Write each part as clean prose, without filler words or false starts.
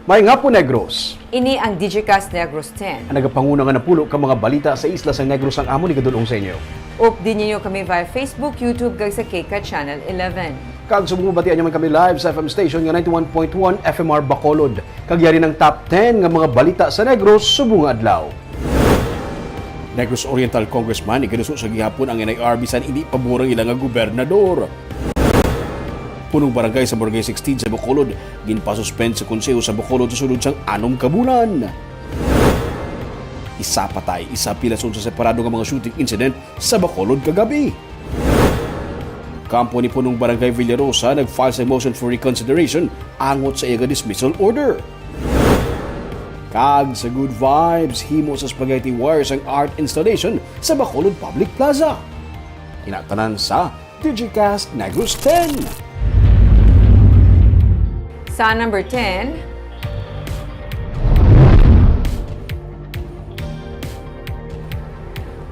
May nga po Negros. Ini ang Digicast Negros 10. Ang nagapanguna nga napulo ka mga balita sa isla sa Negros ang amo ni kadulong sa inyo. Update ninyo kami via Facebook, YouTube, kag sa KK Channel 11. Kag sumubatian nyo man kami live sa FM station nga 91.1 FMR Bacolod. Kagyari ng top 10 nga mga balita sa Negros subong adlaw. Negros Oriental Congressman iganuso sa gihapon ang NIR bisan hindi paborang ilang nga gobernador. Punong barangay sa Barangay 16 sa Bacolod, ginpasuspend sa konseho sa Bacolod sa sulod sang 6 ka bulan. Isa patay, isa pilason sa separado nga mga shooting incident sa Bacolod kagabi. Kampo ni punong barangay Villarosa nag-file sa motion for reconsideration angot sa iya dismissal order. Kag sa good vibes, himo sa spaghetti wires ang art installation sa Bacolod Public Plaza. Inatanan sa Digicast Negros 10. Sa number 10,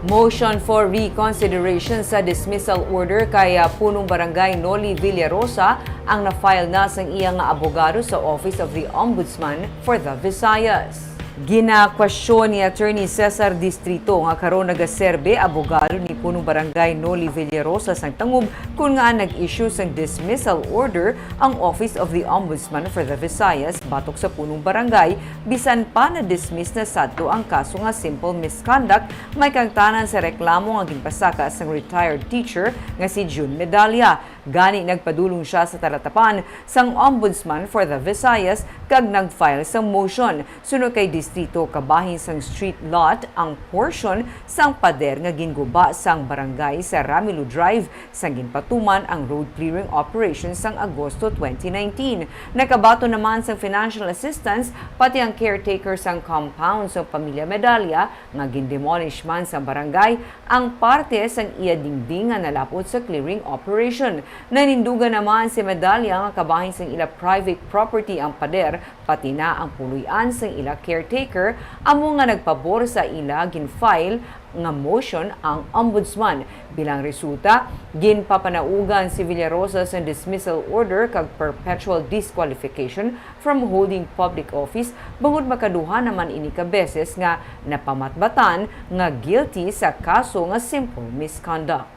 motion for reconsideration sa dismissal order kay punong barangay Noli Villarosa ang na-file na sang iyang abogado sa Office of the Ombudsman for the Visayas. Ginakwasyon ni Attorney Cesar Distrito nga karon nagaserbe abogado ni punong barangay Noli Villarosa sang Tangub kung nga nag-issue sang dismissal order ang Office of the Ombudsman for the Visayas batok sa punong barangay bisan pa na-dismiss na sadto ang kaso nga simple misconduct may kangtanan sa reklamo nga ginpasaka sang retired teacher nga si June Medalla. Gani nagpadulong siya sa talatapan sang Ombudsman for the Visayas kag nag-file sang motion sunod kay distrito kabahin sang street lot ang portion sang pader nga ginguba sang barangay sa Ramilo Drive sang ginpatuman ang road clearing operation sang Agosto 2019. Nakabato naman sang financial assistance pati ang caretaker sang compound sa pamilya Medalla nga gindemolish man sang barangay ang parte sang iya dingding nga nalapot sa clearing operation. Nanindugan naman si Medalla nga kabahin sang ila private property ang pader pati na ang puluyan sang ila caretaker amo nga nagpabor sa ila ginfile nga motion ang ombudsman. Bilang resulta, ginpapanaugan si Villarosa sa dismissal order kag perpetual disqualification from holding public office bangod makaduha naman ini ka beses nga napamatbatan nga guilty sa kaso nga simple misconduct.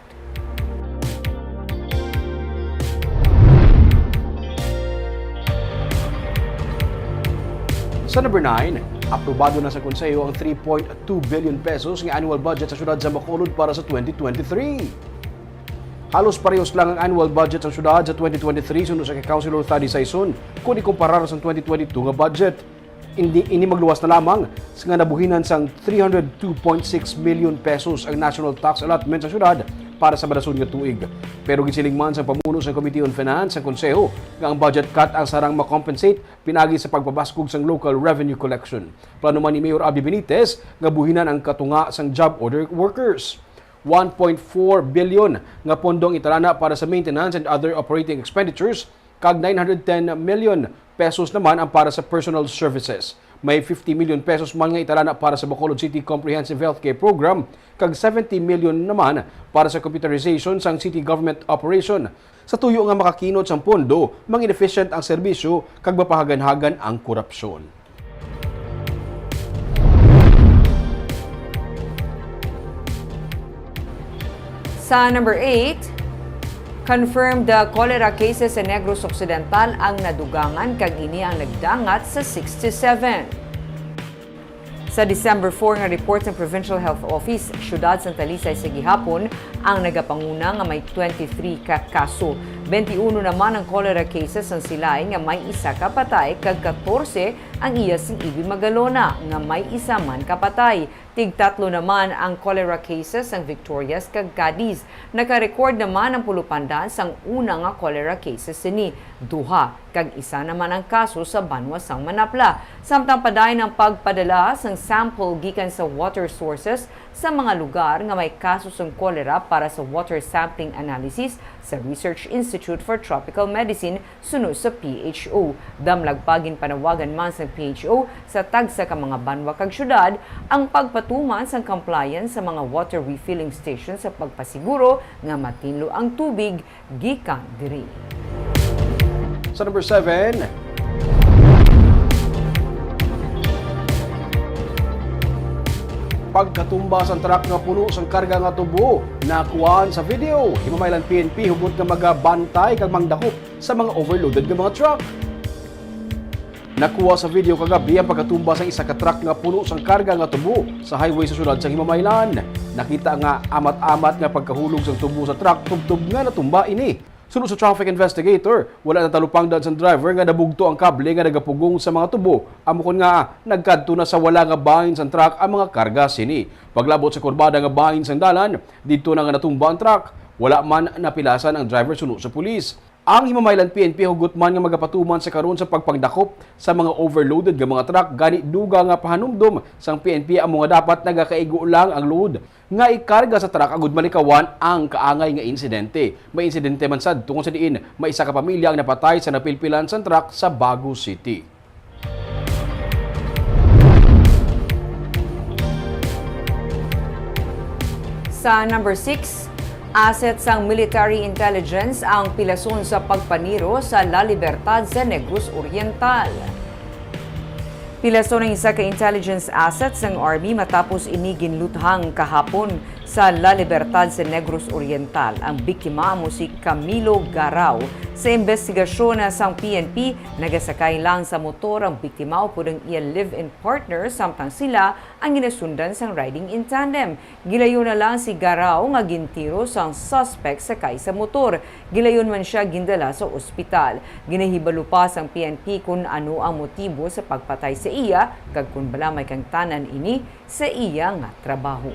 Sa number 9, aprobado na sa konseho ang 3.2 billion pesos ng annual budget sa syudad sa Bacolod para sa 2023. Halos parehos lang ang annual budget sa syudad sa 2023 sunod sa kay Councilor Thady Saison kung ikumparar sa 2022 nga budget. Ini magluwas na lamang sa nga nabuhinan sang 302.6 million pesos ang national tax allotment sa syudad para sa badason nga tuig. Pero gisiling man sa pamuno sa Committee on Finance sa konseho nga ang budget cut ang sarang makompensate pinagi sa pagpabaskog sang local revenue collection. Plano man ni Mayor Abby Benitez nga buhinan ang katunga sang job order workers. 1.4 billion nga pondong italana para sa maintenance and other operating expenditures kag 910 million pesos naman ang para sa personal services. May 50 million pesos man nga italana para sa Bacolod City Comprehensive Healthcare Program kag 70 million naman para sa computerization sang city government operation. Sa tuyo nga makakinot sang pondo, mang-inefficient ang serbisyo kag mapahagan-hagan ang korupsyon. Sa number 8, confirmed the cholera cases sa Negros Occidental ang nadugangan kag ini ang nagdangat sa 67. Sa December 4 nga report ng Provincial Health Office, syudad sa Talisay sa gihapon ang nagapanguna nga may 23 ka kaso. 21 naman ang cholera cases ang silay nga may isa ka patay kag 14 ang iya sing Ibi Magalona nga may isa man kapatay. Tig-tatlo naman ang cholera cases ang Victorias kag Cadiz. Naka-record naman ang Pulupandan sang una nga cholera cases sini. Duha kag isa naman ang kaso sa Banwa sang Manapla. Samtang padayon ang pagpadala sang sample gikan sa water sources sa mga lugar nga may kaso sang cholera para sa water sampling analysis sa Research Institute for Tropical Medicine sunod sa PHO. Damlagpagin panawagan man sa PHO sa tagsa ka mga banwa kag syudad ang pagpatuman sa compliance sa mga water refilling stations sa pagpasiguro nga matinlo ang tubig gikan diri. Sa number 7, pagkatumba sa truck nga puno sang karga nga tubo. Nakuhaan sa video, himamaylan PNP hugot nga magabantay kag mangdakop sa mga overloaded nga mga truck. Nakuha sa video kagabi ang pagkatumba sa isa ka truck nga puno sang karga nga tubo sa highway sa syudad sa Himamaylan. Nakita nga amat-amat nga pagkahulog sang tubo sa truck, tubtob nga natumba ini. Sunod sa traffic investigator, wala na talupangdan sa driver nga nabugto ang kable nga nagapugong sa mga tubo. Amukon nga nagkadto na sa wala nga bahin sa truck ang mga karga sini. Paglabot sa kurbada nga bahin sa dalan, dito na nga natumba ang truck. Wala man napilasan ang driver sunod sa pulis. Ang Himamaylan PNP hugot man nga magapatuman sa karon sa pagpangdakop sa mga overloaded nga mga truck gani duga nga pahanumdom sang PNP ang mga dapat nagakaigo lang ang load nga ikarga sa truck agud malikawan ang kaangay nga insidente. May insidente man sad tungod sa diin may isa ka pamilya ang napatay sa napilpilan sa truck sa Bagu City. Sa number 6, assets sang military intelligence ang pilason sa pagpaniro sa La Libertad sa Negros Oriental. Pilason ng isa ka intelligence assets ng Army matapos iniginluthang kahapon sa La Libertad sa Negros Oriental. Ang biktima mo si Camilo Garao. Sa investigasyon na sang PNP, nagasakay lang sa motor ang biktima o pudang iya live-in partner samtang sila ang ginasundan sang riding in tandem. Gilayon na lang si Garao nga gintiro sang suspect sakay sa motor. Gilayon man siya gindala sa ospital. Ginahibalo pa sang PNP kung ano ang motibo sa pagpatay sa iya kag kung bala may kang tanan ini sa iya nga trabaho.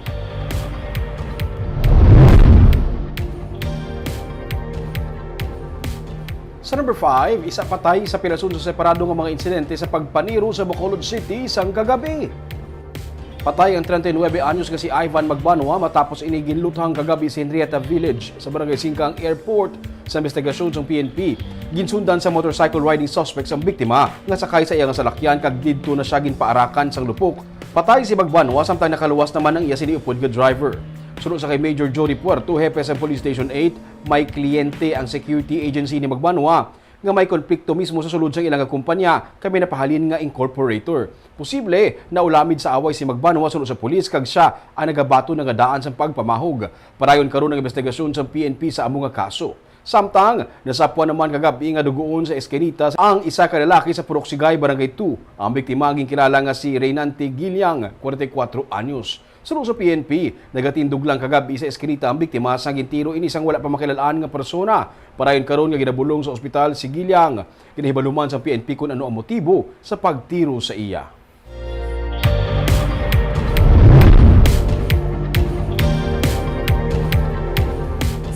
Sa number 5, isa patay sa pilason sa separado nga mga insidente sa pagpaniro sa Bacolod City sang kagabi. Patay ang 39 anyos nga si Ivan Magbanwa matapos iniginluthang kagabi sa Henrietta Village sa Barangay Singkang Airport. Sa investigasyon ng PNP, ginsundan sa motorcycle riding suspect ang biktima nga sakay sa iyang salakyan kag didto na siya ginpaarakan sang lupok. Patay si Magbanwa samtang nakaluwas naman ang iya siniupod nga driver. Sunod sa kay Major Jory Puerto, hepe sa Police Station 8, may kliyente ang security agency ni Magbanwa nga may konflikto mismo sa sulod sa ilang kumpanya kami napahalin nga incorporator. Posible na ulamid sa away si Magbanwa sunod sa pulis kag siya ang nagabato nga daan sa pagpamahog. Parayon karon ang investigasyon sa PNP sa among nga kaso. Samtang nasapwa naman kagabi nga dugoon sa eskinita ang isa ka lalaki sa Purok Sigay, Barangay 2. Ang biktima ang kilala nga si Reynante Giliang, 44 anyos. Sunod sa PNP, nagatindog lang kagabi sa eskinita ang biktima sa gintiro inisang wala pa makilalaan nga persona. Parayon karon nga ginabulong sa ospital si Giliang. Ginahibaluman sa PNP kung ano ang motibo sa pagtiro sa iya.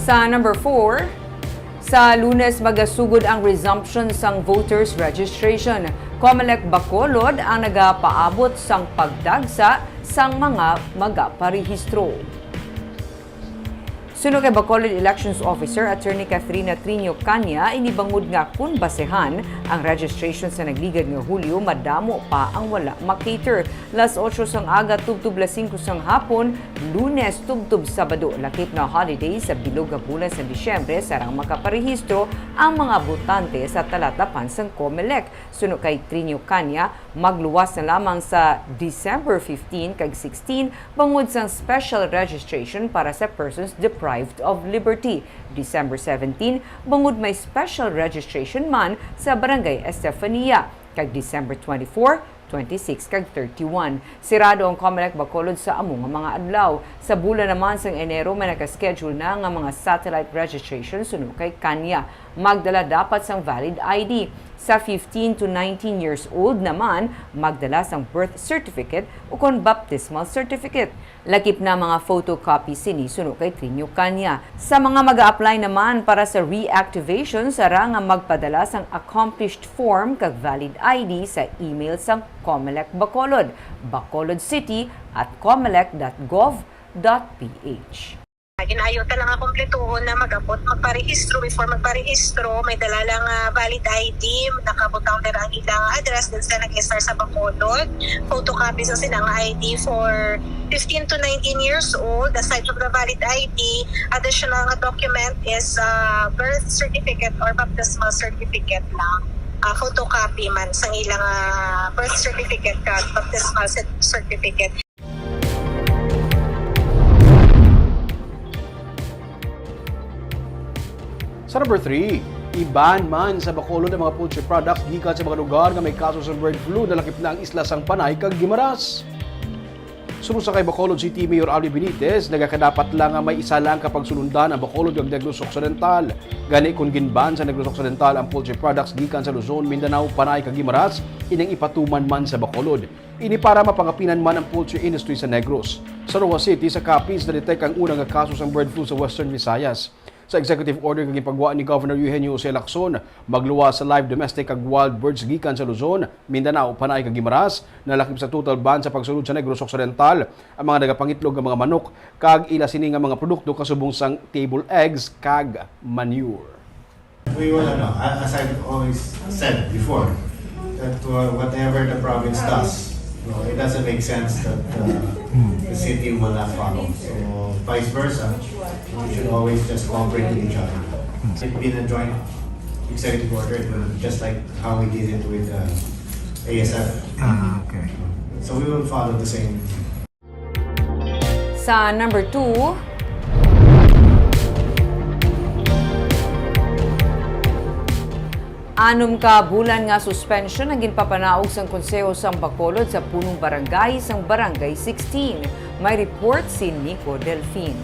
Sa number 4, sa Lunes magasugod ang resumption sang voters registration. Comelec Bacolod ang nagapaabot sang pagdagsa sang mga magaparehistro. Suno kay Bacolod Elections Officer Attorney Catherina Trinio Canya, inibangod nga kung basehan ang registration sa nagligad nga Hulyo, madamo pa ang wala makater. Las 8 sang aga, tubtub las 5 sang hapon, Lunes, tubtub Sabado, lakip na holiday sa bilog nga bulan sa Disyembre, sarang makaparehistro ang mga botante sa talatapan sang Comelec. Suno kay Trinio Canya, magluwas na lamang sa December 15 kag 16 bangod sang special registration para sa persons deprived of liberty. December 17, bangod may special registration man sa Barangay Estefania. Kag December 24, 26 kag 31. Sirado ang Comelec Bacolod sa among mga adlaw. Sa bulan naman sang Enero may nakaschedule na nga mga satellite registration suno kay Kanya. Magdala dapat sang valid ID. Sa 15 to 19 years old naman, magdala sang birth certificate o kon baptismal certificate. Lakip na mga photocopy sinisuno kay Trinio Canya. Sa mga mag-a-apply naman para sa reactivation, sara nga magpadala sang accomplished form kag valid ID sa email sang Comelec Bacolod, bacolodcity@comelec.gov.ph. Ginayo lang nga kompletuhon na mag-abot magparehistro. Before magparehistro, may dala lang valid ID, nakabutang nila ang ilang address din sa nag-star sa Bacolod. Photocopy sa silang ID for 15 to 19 years old. Aside from the valid ID, additional nga document is birth certificate or baptismal certificate lang. Photocopy man sa ilang birth certificate at baptismal certificate. Sa number 3, iban man sa Bacolod ang mga poultry products gikan sa mga lugar nga may kaso sa bird flu na lakip na ang isla sang Panay kag Guimaras. Sunod sa kay Bacolod City Mayor Alvin Benitez, nagakadapat lang nga may isa lang kapag sulundan ang Bacolod ug Negros Occidental. Gani kung ginban sa Negros Occidental ang poultry products gikan sa Luzon, Mindanao, Panay kag Guimaras, inang ipatuman man sa Bacolod. Ini para mapangapinan man ang poultry industry sa Negros. Sa Roa City, sa Capiz, na-detect ang unang kaso sa bird flu sa Western Visayas. Sa executive order kag ipagwa ni Governor Eugenio Jose Lacson, magluwas sa live domestic kag wild birds gikan sa Luzon, Mindanao, Panay kag Guimaras, nalakip sa total ban sa pagsulod sa Negros Occidental ang mga nagapangitlog nga mga manok kag ila sini nga mga produkto kasubong sang table eggs kag manure. We will, as I've always said before, that whatever the province does, it doesn't make sense that the city will not follow. So vice versa, we should always just cooperate with each other. It's been a joint executive order, just like how we did it with ASF. Okay. So we will follow the same. Sa number 2, anom ka bulan nga suspension ang ginpapanaog sang Konseho sang Bacolod sa punong barangay sang Barangay 16. May report si Nico Delfin.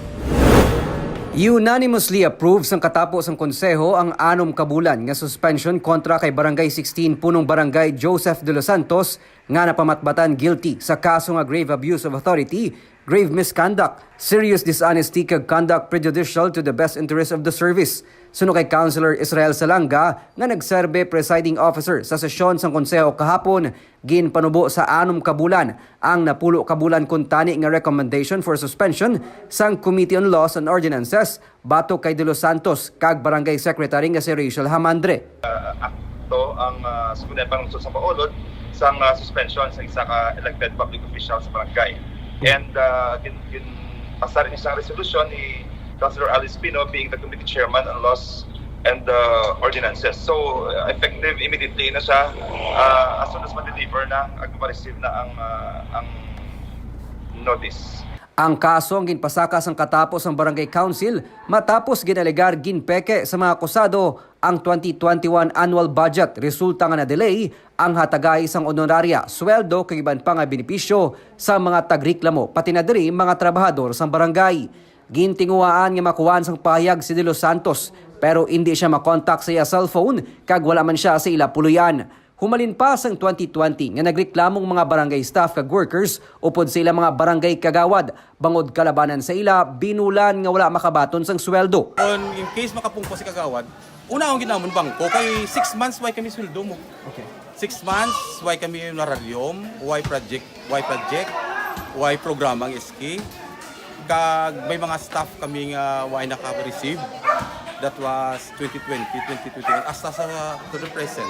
Unanimously approved sang katapos ang konseho ang 6 ka bulan nga suspension kontra kay Barangay 16 punong barangay Joseph de los Santos nga napamatbatan guilty sa kaso nga grave abuse of authority, grave misconduct, serious dishonesty kag conduct prejudicial to the best interest of the service. Suno kay Councilor Israel Salanga nga nagserbe presiding officer sa sesyon sang konseho kahapon, ginpanubo sa 6 ka bulan ang napulo ka bulan kuntani nga recommendation for suspension sang Committee on Laws and Ordinances batok kay De Los Santos kag Barangay Secretary nga si Rachel Hamandre. Akto ang sumunod panungtod sa Bacolod sang suspension sa isa ka elected public official sa barangay. And pasar ni isang resolution ni Councilor Alice Pino being the committee chairman on laws and ordinances. So effective immediately na siya as soon as ma-deliver na ag ma-receive na ang notice. Ang kaso ang ginpasaka sang katapos ang Barangay Council matapos ginalegar ginpeke sa mga akusado ang 2021 annual budget. Resulta nga na delay ang hatagay sang honoraria, sweldo kag iban pa nga benepisyo sa mga tagreklamo pati na diri mga trabahador sang barangay. Gintinguaan nga makuhaan sang pahayag si De Los Santos pero hindi siya makontak sa iya cellphone kag wala man siya sa ila puluyan. Humalin pa sang 2020 nga nagreklamong mga barangay staff kag workers upod sa ila mga barangay kagawad bangod kalabanan sa ila binulan nga wala makabaton sang sweldo. In case makapungko si Kagawad, una akong ginamon bangko kay 6 months why kami sweldo mo. Okay. 6 months why kami nararyom, why project, why programang SK. Kag may mga staff kami nga why naka-receive. That was 2020, 2021 hasta sa to the present.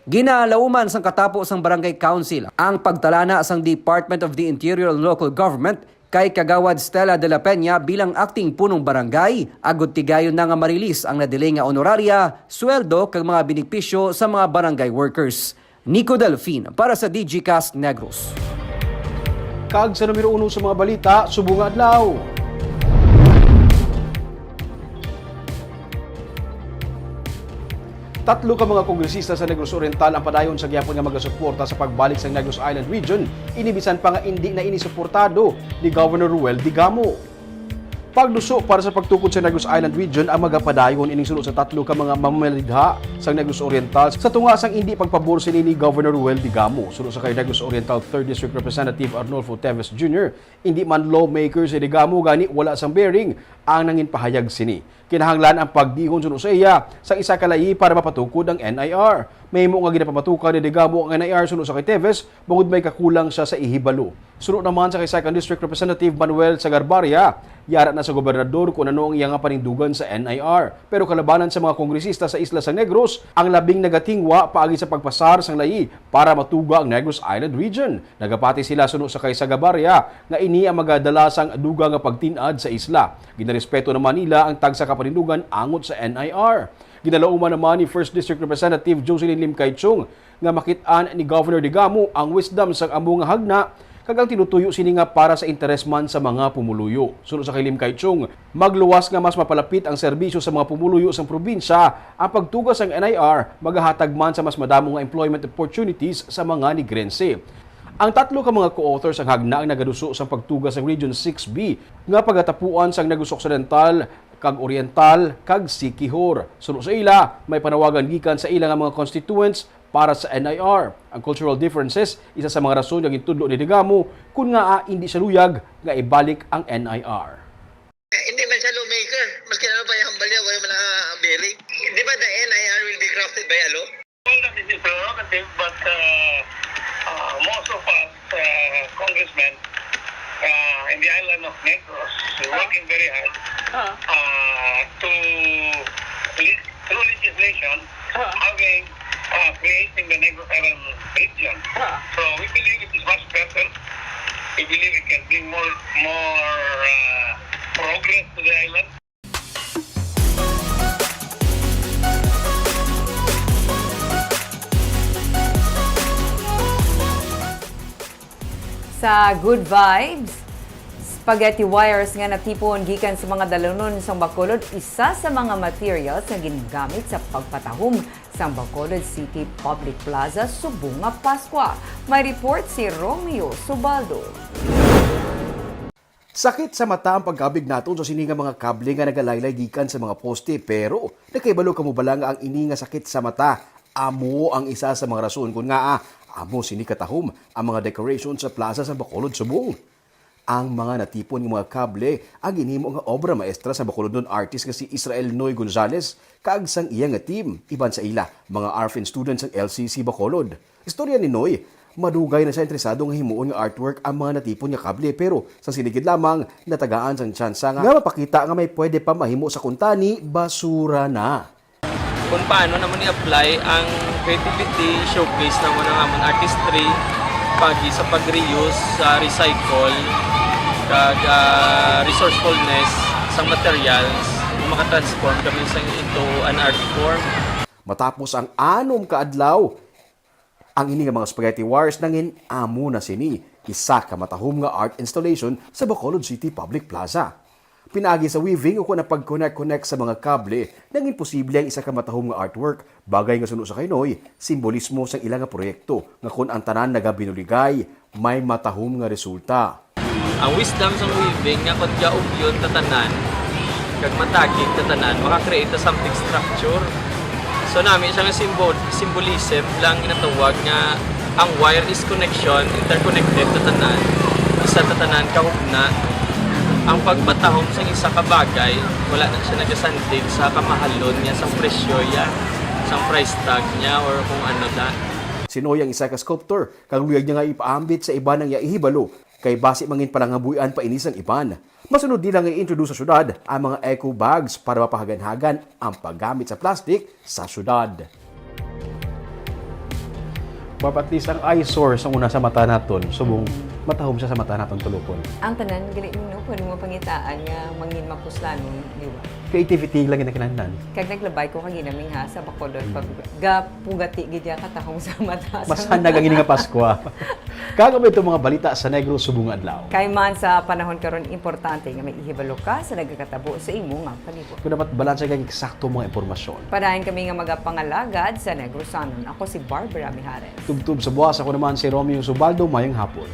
Ginalauman sang katapos sang Barangay Council ang pagtalana sang Department of the Interior and Local Government kay Kagawad Stella de la Peña bilang acting punong barangay, agud tigayon na nga marilis ang nadelay nga honoraria, sweldo kag mga benepisyo sa mga barangay workers. Nico Delfin para sa DGCast Negros. Kag sa numero 1 sa mga balita, subong adlaw. Tatlo ka mga kongresista sa Negros Oriental ang padayon sa gyapon nga magasuporta sa pagbalik sa Negros Island Region. Inibisan pa nga hindi na inisuportado ni Governor Ruel Digamo. Pagluso para sa pagtukod sa Negros Island Region ang magapadayon ining sulod sa tatlo ka mga mamamalidha sa Negros Oriental sa tunga sang hindi pagpabor sini ni Governor Ruel Digamo. Sulod sa kay Negros Oriental 3rd District Representative Arnolfo Teves Jr., hindi man lawmaker si Digamo gani wala sang bearing ang nangin pahayag sini. Kinahanglan ang pagdihon suno sa iya sa isa ka layi para mapatukod ang NIR. Mahimo nga ginapamatukan ni Digamo ang NIR suno sa kay Teves bangod may kakulang siya sa ihibalo. Suno naman sa kay 2nd District Representative Manuel Sagarbarria, yara na sa gobernador kung ano ang iyang panindugan sa NIR. Pero kalabanan sa mga kongresista sa Isla San Negros, ang labing nagatingwa paagi sa pagpasar sang layi para matuga ang Negros Island Region. Nagapati sila suno sa kay Sagarbarria nga ini ang magadala sang duga nga pagtinad sa isla. Ginarespeto naman nila ang tagsa kapanindugan angot sa NIR. Ginalauman naman ni 1st District Representative Jocelyn Lim Kaichung nga makitaan ni Governor Digamo ang wisdom sa among hagna kagang tinutuyo sini nga para sa interes man sa mga pumuluyo. Sunod sa Kilim Kaichung, magluwas nga mas mapalapit ang serbisyo sa mga pumuluyo sa probinsya, ang pagtugas ng NIR magahatag man sa mas madamo nga employment opportunities sa mga Negrense. Ang tatlo ka mga co-authors ang hagnaang nagaduso sa pagtugas ng Region 6B nga pagatapuan sang Negros Occidental, kag Oriental, kag Siquijor. Sunod sa ila, may panawagan gikan sa ilang mga constituents para sa NIR. Ang cultural differences, isa sa mga rason nga gitudlo ni Digamo kung nga hindi siya luyag nga ibalik ang NIR. Hindi man siya lawmaker. Maski ano pa yung balya, wala man bearing. Di ba the NIR will be crafted by a law? Well, that is his prerogative, but most of us congressmen in the island of Negros are working very hard to through legislation having creating the Negros Island region. So we believe it is much better. We believe it can bring more progress to the island. Sa Good Vibes, spaghetti wires nga natipon gikan sa mga dalonon sa Bacolod, isa sa mga materials na ginagamit sa pagpatahom sa Bacolod City Public Plaza subong nga Paskwa. May report si Romeo Subaldo. Sakit sa mata ang pagkabig naton sa sininga mga kable nga nagalaylay gikan sa mga poste, pero nakaibalo kamo bala nga ang ini nga sakit sa mata amo ang isa sa mga rason kung nga amo sini katahom ang mga decoration sa plaza sa Bacolod subong. Ang mga natipon ng mga kable ang ginhimo nga obra maestra sa Bacolodon artist nga si Israel Noy Gonzalez kaag sang iya nga team. Iban sa ila, mga ARFIN students ng LCC Bacolod. Istorya ni Noy, madugay na siya interesado nga himuon nga artwork ang mga natipon nga kable, pero sa sinigid lamang natagaan sang tsansa nga mapakita nga may pwede pa mahimo sa kuntani, basura na. Kung paano naman i-apply ang creativity, showcase naman ng among artistry, pagi sa pag-reuse, sa recycle, kag resourcefulness sa materials, makatransform kami into an art form. Matapos ang 6 ka adlaw, ang ini nga mga spaghetti wires nangin amo na sini, isa ka matahom nga art installation sa Bacolod City Public Plaza. Pinaagi sa weaving o kung napag-connect sa mga kable, nangin posible ang isa ka matahom nga artwork, bagay nga suno sa kaynoy, simbolismo sa ilang nga proyekto, nga kung ang tanan nagabinuligay, may matahom nga resulta. Ang wisdom sa weaving nga kung gaog yun tatanan, kag matagig tatanan, makakreate something structure. So namin siya nga symbolism lang inatawag nga ang wire is connection, interconnected tatanan, isa tatanan kahugna. Ang pagbatahom sa isa ka bagay, wala na siya nagasandig sa kamahalon niya, sa presyo niya, sa price tag niya, or kung ano na. Si Noy ang isa ka sculptor, kang luyag niya nga ipaambit sa iban ang ihibalo, kay basi mangin palangabuyan pa inis ang iban. Masunod din lang i-introduce sa syudad ang mga eco bags para mapahagan-hagan ang paggamit sa plastic sa syudad. At least ang eyesore sa una sa mata naton, subong matahom siya sa mata naton tulupon. Ang tanan, gali mo, pwede mo pangitaan nga mangin mapuslanon, di ba? Creativity lang yung kinahanglan. Kag naglabay ko kag ginaming ha sa Bacolod pag gapugati gid ya katahong sa mata. Mas handa kang nga Pasko. Kagamo itong mga balita sa Negros subong adlaw. Kay man sa panahon karon importante nga may ihibalo ka sa nagakatabo sa imo nga palibot. Kung dapat balansa kang eksakto mga impormasyon. Parahin kami nga magapangalagad sa Negrosanon. Ako si Barbara Mijares. Tubtub sa buwas, ako naman si Romeo Subaldo, mayang hapon.